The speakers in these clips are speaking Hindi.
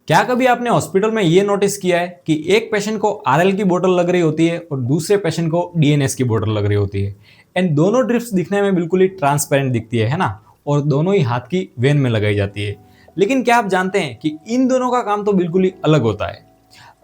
क्या कभी आपने हॉस्पिटल में ये नोटिस किया है कि एक पेशेंट को आरएल की बोतल लग रही होती है और दूसरे पेशेंट को डीएनएस की बोतल लग रही होती है एंड दोनों ड्रिप्स दिखने में बिल्कुल ही ट्रांसपेरेंट दिखती है ना। और दोनों ही हाथ की वेन में लगाई जाती है। लेकिन क्या आप जानते हैं कि इन दोनों का काम तो बिल्कुल ही अलग होता है।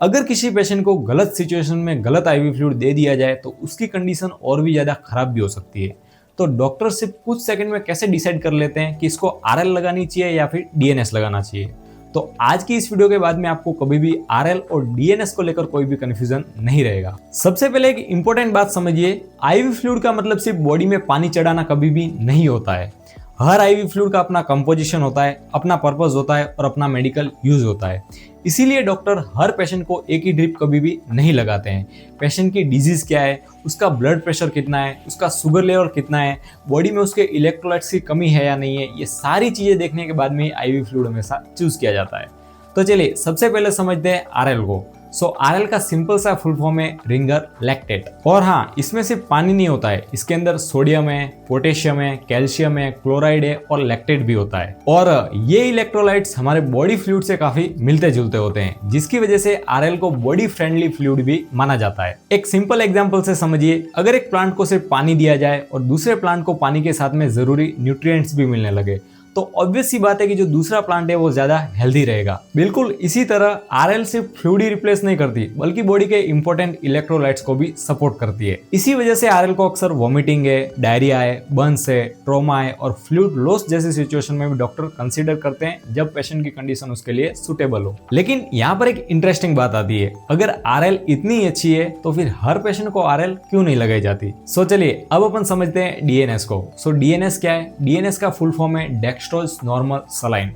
अगर किसी पेशेंट को गलत सिचुएशन में गलत आईवी फ्लूइड दे दिया जाए तो उसकी कंडीशन और भी ज्यादा खराब भी हो सकती है। तो डॉक्टर सिर्फ कुछ सेकंड में कैसे डिसाइड कर लेते हैं कि इसको आरएल लगानी चाहिए या फिर डीएनएस लगाना चाहिए। तो आज की इस वीडियो के बाद में आपको कभी भी आरएल और डीएनएस को लेकर कोई भी कंफ्यूजन नहीं रहेगा। सबसे पहले एक इंपॉर्टेंट बात समझिए, आईवी फ्लूइड का मतलब सिर्फ बॉडी में पानी चढ़ाना कभी भी नहीं होता है। हर आईवी फ्लूइड का अपना कंपोजिशन होता है, अपना पर्पस होता है और अपना मेडिकल यूज होता है। इसीलिए डॉक्टर हर पेशेंट को एक ही ड्रिप कभी भी नहीं लगाते हैं। पेशेंट की डिजीज क्या है, उसका ब्लड प्रेशर कितना है, उसका शुगर लेवल कितना है, बॉडी में उसके इलेक्ट्रोलाइट्स की कमी है या नहीं है, ये सारी चीजें देखने के बाद में आईवी फ्लूइड हमेशा चूज किया जाता है। तो चलिए सबसे पहले समझते हैं आरएल को। आरएल का सिंपल सा फुल फॉर्म है रिंगर लैक्टेट। और हाँ, इसमें सिर्फ पानी नहीं होता है, इसके अंदर सोडियम है, पोटेशियम है, कैल्शियम है, क्लोराइड है और लैक्टेट भी होता है। और ये इलेक्ट्रोलाइट्स हमारे बॉडी फ्लूइड से काफी मिलते जुलते होते हैं, जिसकी वजह से आरएल को बॉडी फ्रेंडली फ्लूइड भी माना जाता है। एक सिंपल एग्जांपल से समझिए, अगर एक प्लांट को सिर्फ पानी दिया जाए और दूसरे प्लांट को पानी के साथ में जरूरी न्यूट्रिएंट्स भी मिलने लगे तो ऑब्वियस सी बात है कि जो दूसरा प्लांट है वो ज्यादा हेल्दी रहेगा। बिल्कुल इसी तरह आरएल सिर्फ फ्लूइड ही रिप्लेस नहीं करती बल्कि बॉडी के इंपॉर्टेंट इलेक्ट्रोलाइट्स को भी सपोर्ट करती है। इसी वजह से आरएल को अक्सर वॉमिटिंग है, डायरिया है, बर्न्स है, ट्रॉमा है और फ्लूइड लॉस जैसी सिचुएशन में भी डॉक्टर कंसीडर करते हैं जब पेशेंट की कंडीशन उसके लिए सुटेबल हो। लेकिन यहाँ पर एक इंटरेस्टिंग बात आती है, अगर आरएल इतनी अच्छी है तो फिर हर पेशेंट को आरएल क्यों नहीं लगाई जाती। चलिए अब अपन समझते हैं डीएनएस को। डीएनएस क्या है? डीएनएस का फुल फॉर्म है डेक्स्ट्रोज नॉर्मल सलाइन।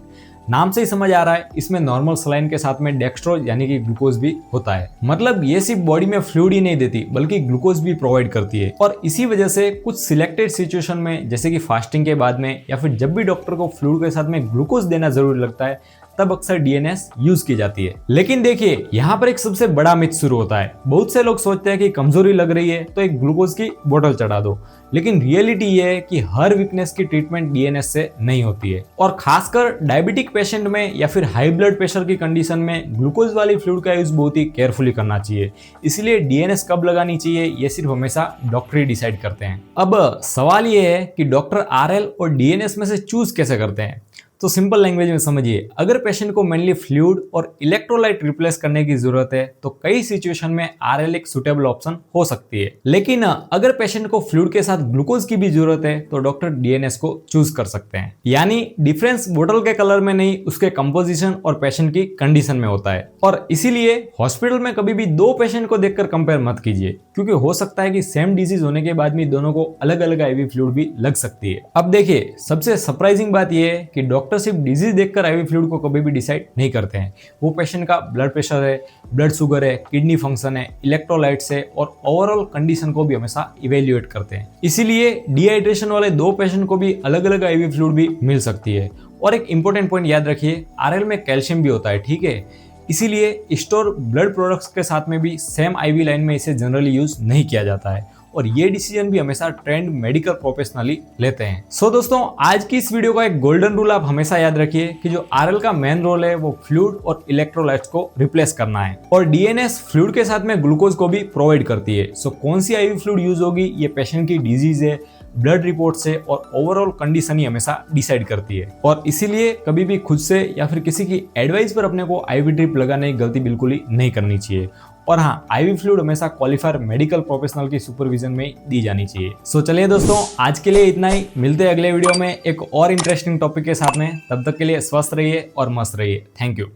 नाम से ही समझ आ रहा है, इसमें नॉर्मल सलाइन के साथ में डेक्स्ट्रोज यानी कि ग्लूकोज भी होता है। मतलब ये सिर्फ बॉडी में फ्लूइड ही नहीं देती बल्कि ग्लूकोज भी प्रोवाइड करती है। और इसी वजह से कुछ सिलेक्टेड सिचुएशन में, जैसे कि फास्टिंग के बाद में या फिर जब भी डॉक्टर को फ्लूइड के साथ में ग्लूकोज देना जरूरी लगता है, तब अक्सर डीएनएस यूज की जाती है। लेकिन देखिए यहाँ पर एक सबसे बड़ा मिथ शुरू होता है। बहुत से लोग सोचते हैं कि कमजोरी लग रही है तो एक ग्लूकोज की बोतल चढ़ा दो, लेकिन रियलिटी ये है कि हर वीकनेस की ट्रीटमेंट डीएनएस से नहीं होती है। और खासकर डायबिटिक पेशेंट में या फिर हाई ब्लड प्रेशर की कंडीशन में ग्लूकोज वाली फ्लूइड का यूज बहुत ही केयरफुली करना चाहिए। इसलिए डीएनएस कब लगानी चाहिए ये सिर्फ हमेशा डॉक्टर ही डिसाइड करते हैं। अब सवाल ये है कि डॉक्टर आरएल और डीएनएस में से चूज कैसे करते हैं। तो सिंपल लैंग्वेज में समझिए, अगर पेशेंट को मेनली फ्लूइड और इलेक्ट्रोलाइट रिप्लेस करने की जरूरत है तो कई सिचुएशन में आरएल एक सुटेबल ऑप्शन हो सकती है। लेकिन अगर पेशेंट को फ्लूइड के साथ ग्लूकोज की भी जरूरत है तो डॉक्टर डीएनएस को चूज कर सकते हैं। यानी डिफरेंस बोतल के कलर में नहीं, उसके कंपोजिशन और पेशेंट की कंडीशन में होता है। और इसीलिए हॉस्पिटल में कभी भी दो पेशेंट को देखकर कंपेयर मत कीजिए, क्योंकि हो सकता है कि सेम डिजीज होने के बाद में दोनों को अलग अलग आईवी फ्लूइड भी लग सकती है। अब देखिए सबसे सरप्राइजिंग बात यह है कि डॉक्टर सिर्फ डिजीज देखकर आईवी फ्लूइड को कभी भी डिसाइड नहीं करते हैं। वो पेशेंट का ब्लड प्रेशर है, ब्लड शुगर है, किडनी फंक्शन है, इलेक्ट्रोलाइट्स है और ओवरऑल कंडीशन को भी हमेशा इवेल्युएट करते हैं। इसीलिए डिहाइड्रेशन वाले दो पेशेंट को भी अलग अलग आईवी फ्लूइड भी मिल सकती है। और एक इंपॉर्टेंट पॉइंट याद रखिए, आरएल में कैल्शियम भी होता है, ठीक है। इसीलिए स्टोर ब्लड प्रोडक्ट्स के साथ में भी सेम आईवी लाइन में इसे जनरली यूज नहीं किया जाता है। और ये डिसीजन भी हमेशा ट्रेंड मेडिकल प्रोफेशनली लेते हैं। दोस्तों आज की इस वीडियो का एक गोल्डन रूल आप हमेशा याद रखिए कि जो आरएल का मेन रोल है वो फ्लूइड और इलेक्ट्रोलाइट्स को रिप्लेस करना है और डीएनएस फ्लूइड के साथ में ग्लूकोज को भी प्रोवाइड करती है। कौन सी आईवी फ्लूइड यूज होगी ये पेशेंट की डिजीज है, ब्लड रिपोर्ट से और ओवरऑल कंडीशन ही हमेशा डिसाइड करती है। और इसीलिए कभी भी खुद से या फिर किसी की एडवाइस पर अपने को आईवी ड्रिप लगाने की गलती बिल्कुल ही नहीं करनी चाहिए। और हाँ, आईवी फ्लूइड हमेशा क्वालिफाइड मेडिकल प्रोफेशनल की सुपरविजन में दी जानी चाहिए। चलिए दोस्तों आज के लिए इतना ही, मिलते हैं अगले वीडियो में एक और इंटरेस्टिंग टॉपिक के साथ में। तब तक के लिए स्वस्थ रहिए और मस्त रहिए। Thank you.